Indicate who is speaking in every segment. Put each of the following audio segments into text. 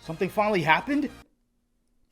Speaker 1: Something finally happened?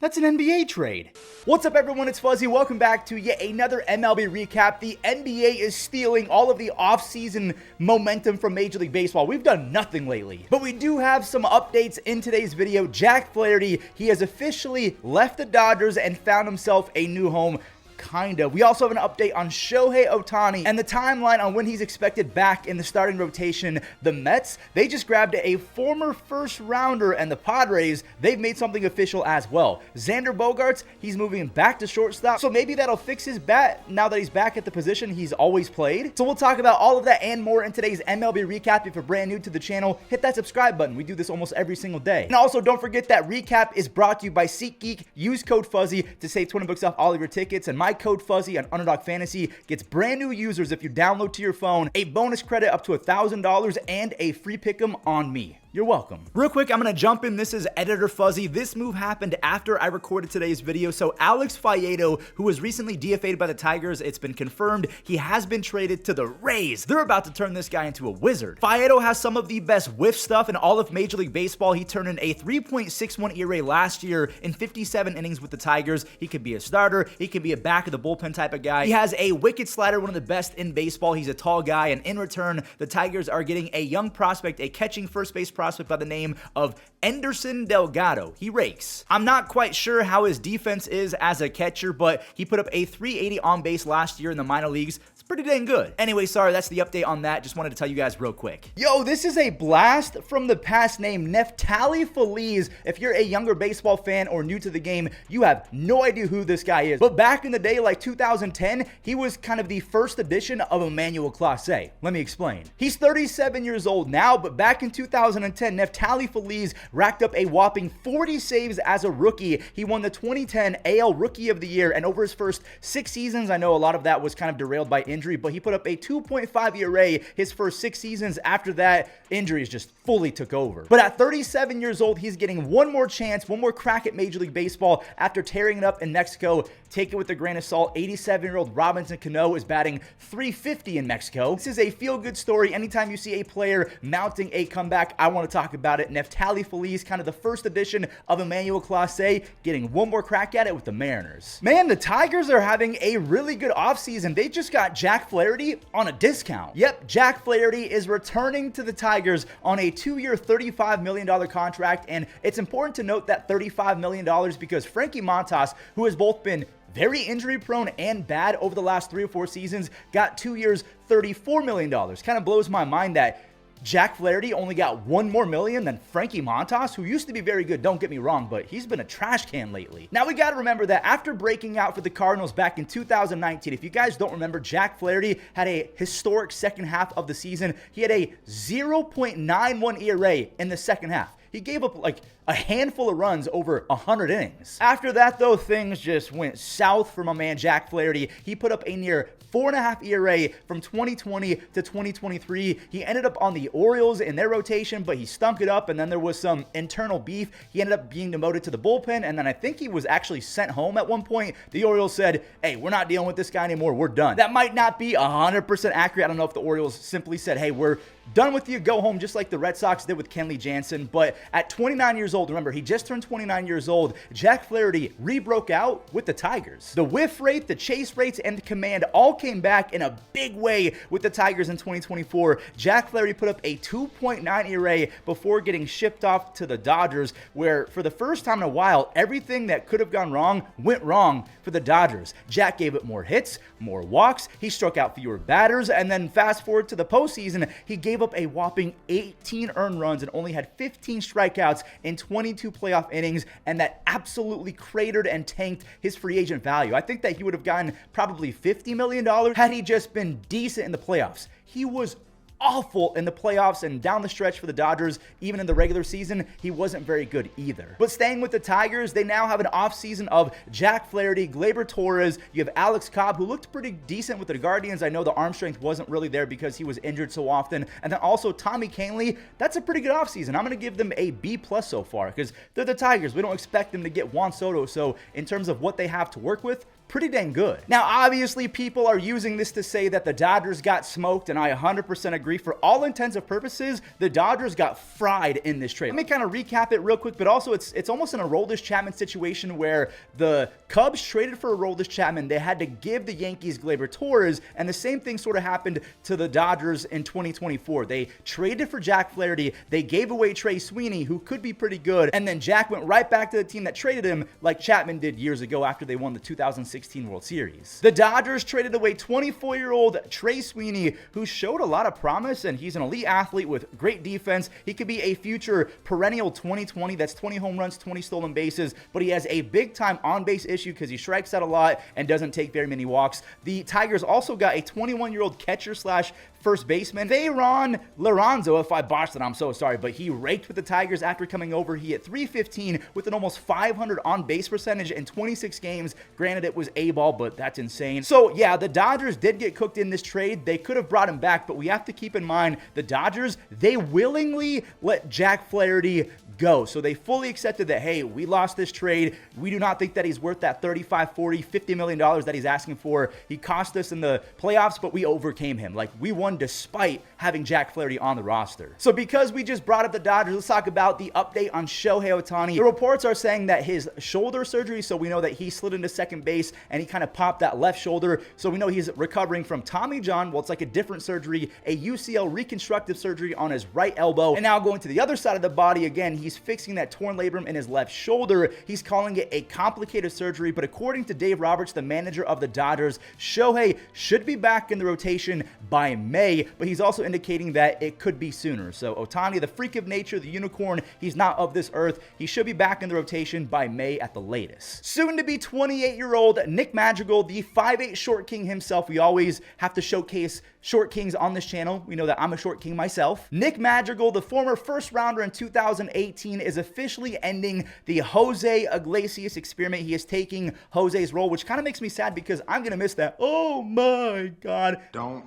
Speaker 1: That's an NBA trade. What's up, everyone? It's Fuzzy. Welcome back to yet another MLB recap. The NBA is stealing all of the offseason momentum from Major League Baseball. We've done nothing lately, but we do have some updates in today's video. Jack Flaherty, he has officially left the Dodgers and found himself a new home. Kind of. We also have an update on Shohei Ohtani and the timeline on when he's expected back in the starting rotation. The Mets, they just grabbed a former first rounder, and the Padres, they've made something official as well. Xander Bogaerts, he's moving back to shortstop, so maybe that'll fix his bat now that he's back at the position he's always played. So we'll talk about all of that and more in today's MLB recap. If you're brand new to the channel, hit that subscribe button. We do this almost every single day. And also, don't forget that recap is brought to you by SeatGeek. Use code Fuzzy to save 20 bucks off all of your tickets, and my code Fuzzy on Underdog Fantasy gets brand new users, if you download to your phone, a bonus credit up to $1,000 and a free pick'em on me. You're welcome. Real quick, I'm going to jump in. This is Editor Fuzzy. This move happened after I recorded today's video. So Alex Faedo, who was recently DFA'd by the Tigers, it's been confirmed he has been traded to the Rays. They're about to turn this guy into a wizard. Faedo has some of the best whiff stuff in all of Major League Baseball. He turned in a 3.61 ERA last year in 57 innings with the Tigers. He could be a starter. He could be a back of the bullpen type of guy. He has a wicked slider, one of the best in baseball. He's a tall guy, and in return, the Tigers are getting a young prospect, a catching first base prospect by the name of Anderson Delgado. He rakes. I'm not quite sure how his defense is as a catcher, but he put up a 380 on base last year in the minor leagues. It's pretty dang good. Anyway, sorry, that's the update on that. Just wanted to tell you guys real quick. Yo, this is a blast from the past name, Neftali Feliz. If you're a younger baseball fan or new to the game, you have no idea who this guy is. But back in the day, like 2010, he was kind of the first edition of Emmanuel Clase. Let me explain. He's 37 years old now, but back in 2010, Neftali Feliz racked up a whopping 40 saves as a rookie. He won the 2010 AL Rookie of the Year, and over his first 6 seasons, I know a lot of that was kind of derailed by injury, but he put up a 2.5 ERA his first 6 seasons. After that, injuries just fully took over. But at 37 years old, he's getting one more chance, one more crack at Major League Baseball after tearing it up in Mexico. Take it with a grain of salt. 87-year-old Robinson Cano is batting .350 in Mexico. This is a feel-good story. Anytime you see a player mounting a comeback, I want to talk about it. Neftali Feliz, kind of the first edition of Emmanuel Clase, getting one more crack at it with the Mariners. Man, the Tigers are having a really good offseason. They just got Jack Flaherty on a discount. Yep, Jack Flaherty is returning to the Tigers on a 2-year, $35 million contract, and it's important to note that $35 million because Frankie Montas, who has both been very injury prone and bad over the last 3 or 4 seasons, got 2 years, $34 million. Kind of blows my mind that Jack Flaherty only got $1 more million than Frankie Montas, who used to be very good, don't get me wrong, but he's been a trash can lately. Now, we got to remember that after breaking out for the Cardinals back in 2019, if you guys don't remember, Jack Flaherty had a historic second half of the season. He had a 0.91 ERA in the second half. He gave up like a handful of runs over 100 innings. After that, though, things just went south for my man Jack Flaherty. He put up a near 4.5 ERA from 2020 to 2023. He ended up on the Orioles in their rotation, but he stunk it up, and then there was some internal beef. He ended up being demoted to the bullpen, and then I think he was actually sent home at one point. The Orioles said, hey, we're not dealing with this guy anymore. We're done. That might not be 100% accurate. I don't know if the Orioles simply said, hey, we're done with you, go home, just like the Red Sox did with Kenley Jansen. But at 29 years old, remember, he just turned 29 years old, Jack Flaherty re-broke out with the Tigers. The whiff rate, the chase rates, and the command all came back in a big way with the Tigers in 2024. Jack Flaherty put up a 2.9 ERA before getting shipped off to the Dodgers, where for the first time in a while, everything that could have gone wrong went wrong for the Dodgers. Jack gave up more hits, more walks, he struck out fewer batters, and then fast forward to the postseason, he gave up a whopping 18 earned runs and only had 15 strikeouts in 22 playoff innings, and that absolutely cratered and tanked his free agent value. I think that he would have gotten probably $50 million had he just been decent in the playoffs. He was awful in the playoffs and down the stretch for the Dodgers. Even in the regular season, he wasn't very good either. But staying with the Tigers, they now have an offseason of Jack Flaherty, Gleyber Torres. You have Alex Cobb, who looked pretty decent with the Guardians. I know the arm strength wasn't really there because he was injured so often. And then also Tommy Kahnle. That's a pretty good offseason. I'm going to give them a B+ so far because they're the Tigers. We don't expect them to get Juan Soto. So in terms of what they have to work with, pretty dang good. Now, obviously, people are using this to say that the Dodgers got smoked, and I 100% agree. For all intents and purposes, the Dodgers got fried in this trade. Let me kind of recap it real quick, but also it's almost an Aroldis Chapman situation where the Cubs traded for Aroldis Chapman. They had to give the Yankees Gleyber Torres, and the same thing sort of happened to the Dodgers in 2024. They traded for Jack Flaherty. They gave away Trey Sweeney, who could be pretty good, and then Jack went right back to the team that traded him like Chapman did years ago after they won the 2016 World Series. The Dodgers traded away 24-year-old Trey Sweeney, who showed a lot of promise, and he's an elite athlete with great defense. He could be a future perennial 2020. That's 20 home runs, 20 stolen bases, but he has a big-time on-base issue because he strikes out a lot and doesn't take very many walks. The Tigers also got a 21-year-old catcher slash first baseman, Thayron Laranzo. If I botched it, I'm so sorry, but he raked with the Tigers after coming over. He hit .315 with an almost 500 on-base percentage in 26 games. Granted, it was A-ball, but that's insane. So, yeah, the Dodgers did get cooked in this trade. They could have brought him back, but we have to keep in mind the Dodgers, they willingly let Jack Flaherty go. So they fully accepted that, hey, we lost this trade. We do not think that he's worth that $35, $40, $50 million that he's asking for. He cost us in the playoffs, but we overcame him. Like, we won despite having Jack Flaherty on the roster. So because we just brought up the Dodgers, let's talk about the update on Shohei Ohtani. The reports are saying that his shoulder surgery, so we know that he slid into second base and he kind of popped that left shoulder. So we know he's recovering from Tommy John. Well, it's like a different surgery, a UCL reconstructive surgery on his right elbow. And now going to the other side of the body again, he's fixing that torn labrum in his left shoulder. He's calling it a complicated surgery, but according to Dave Roberts, the manager of the Dodgers, Shohei should be back in the rotation by May, but he's also indicating that it could be sooner. So Ohtani, the freak of nature, the unicorn, he's not of this earth. He should be back in the rotation by May at the latest. Soon to be 28-year-old Nick Madrigal, the 5'8" short king himself. We always have to showcase short kings on this channel. We know that I'm a short king myself. Nick Madrigal, the former first rounder in 2018, is officially ending the Jose Iglesias experiment. He is taking Jose's role, which kind of makes me sad because I'm going to miss that. Oh my God.
Speaker 2: Don't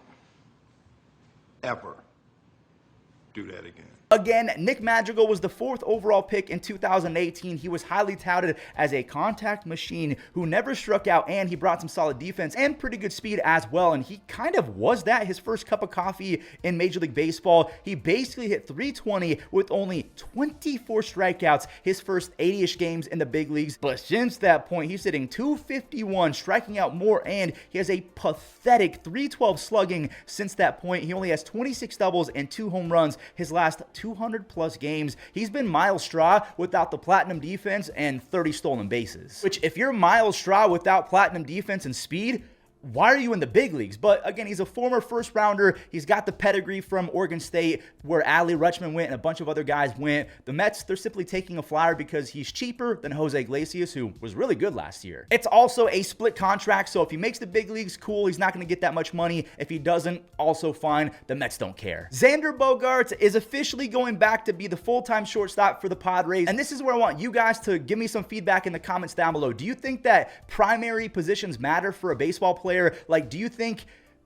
Speaker 2: ever do that again.
Speaker 1: Again, Nick Madrigal was the 4th overall pick in 2018. He was highly touted as a contact machine who never struck out, and he brought some solid defense and pretty good speed as well, and he kind of was that his first cup of coffee in Major League Baseball. He basically hit .320 with only 24 strikeouts his first 80-ish games in the big leagues, but since that point, he's hitting .251, striking out more, and he has a pathetic .312 slugging since that point. He only has 26 doubles and 2 home runs his last 200 plus games. He's been Miles Straw without the platinum defense and 30 stolen bases. Which, if you're Miles Straw without platinum defense and speed, why are you in the big leagues? But again, he's a former first rounder. He's got the pedigree from Oregon State where Adley Rutschman went and a bunch of other guys went. The Mets, they're simply taking a flyer because he's cheaper than Jose Iglesias, who was really good last year. It's also a split contract, so if he makes the big leagues, cool. He's not going to get that much money. If he doesn't, also fine. The Mets don't care. Xander Bogaerts is officially going back to be the full-time shortstop for the Padres, and this is where I want you guys to give me some feedback in the comments down below. Do you think that primary positions matter for a baseball player? Like, do you think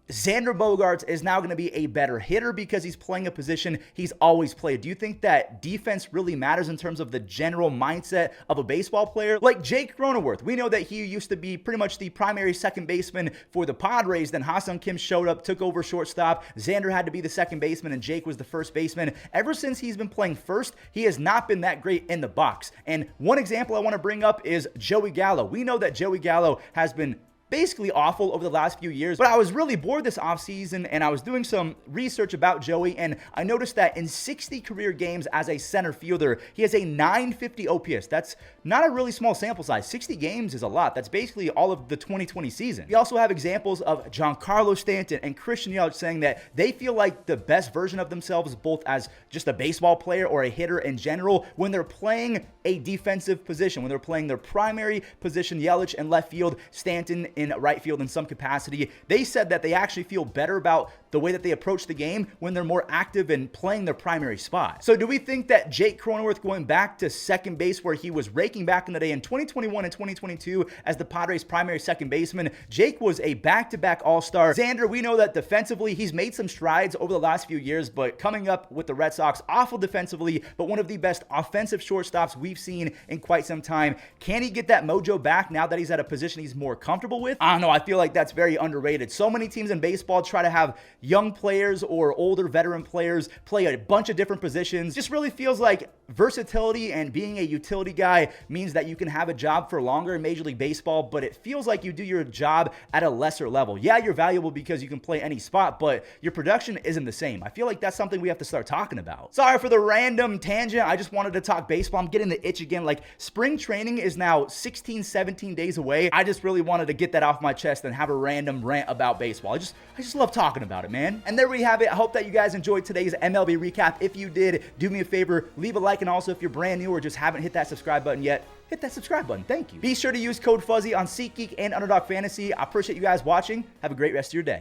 Speaker 1: Xander Bogaerts is now going to be a better hitter because he's playing a position he's always played? Do you think that defense really matters in terms of the general mindset of a baseball player? Like Jake Cronenworth, we know that he used to be pretty much the primary second baseman for the Padres. Then Ha-Seong Kim showed up, took over shortstop. Xander had to be the second baseman, and Jake was the first baseman. Ever since he's been playing first, he has not been that great in the box. And one example I want to bring up is Joey Gallo. We know that Joey Gallo has been basically awful over the last few years, but I was really bored this offseason and I was doing some research about Joey, and I noticed that in 60 career games as a center fielder, he has a 950 OPS. That's not a really small sample size. 60 games is a lot. That's basically all of the 2020 season. We also have examples of Giancarlo Stanton and Christian Yelich saying that they feel like the best version of themselves, both as just a baseball player or a hitter in general, when they're playing a defensive position, when they're playing their primary position. Yelich in left field, Stanton in right field in some capacity. They said that they actually feel better about the way that they approach the game when they're more active in playing their primary spot. So do we think that Jake Cronenworth going back to second base where he was raking back in the day in 2021 and 2022 as the Padres' primary second baseman? Jake was a back-to-back all-star. Xander, we know that defensively he's made some strides over the last few years, but coming up with the Red Sox, awful defensively, but one of the best offensive shortstops we've seen in quite some time. Can he get that mojo back now that he's at a position he's more comfortable with? with, I don't know, I feel like that's very underrated. So many teams in baseball try to have young players or older veteran players play a bunch of different positions. Just really feels like versatility and being a utility guy means that you can have a job for longer in Major League Baseball, but it feels like you do your job at a lesser level. Yeah, you're valuable because you can play any spot, but your production isn't the same. I feel like that's something we have to start talking about. Sorry for the random tangent. I just wanted to talk baseball. I'm getting the itch again. Like, spring training is now 16, 17 days away. I just really wanted to get that off my chest and have a random rant about baseball. I just love talking about it, man. And there we have it. I hope that you guys enjoyed today's MLB recap. If you did, do me a favor, leave a like, and also if you're brand new or just haven't hit that subscribe button yet, hit that subscribe button. Thank you. Be sure to use code Fuzzy on SeatGeek and Underdog Fantasy. I appreciate you guys watching. Have a great rest of your day.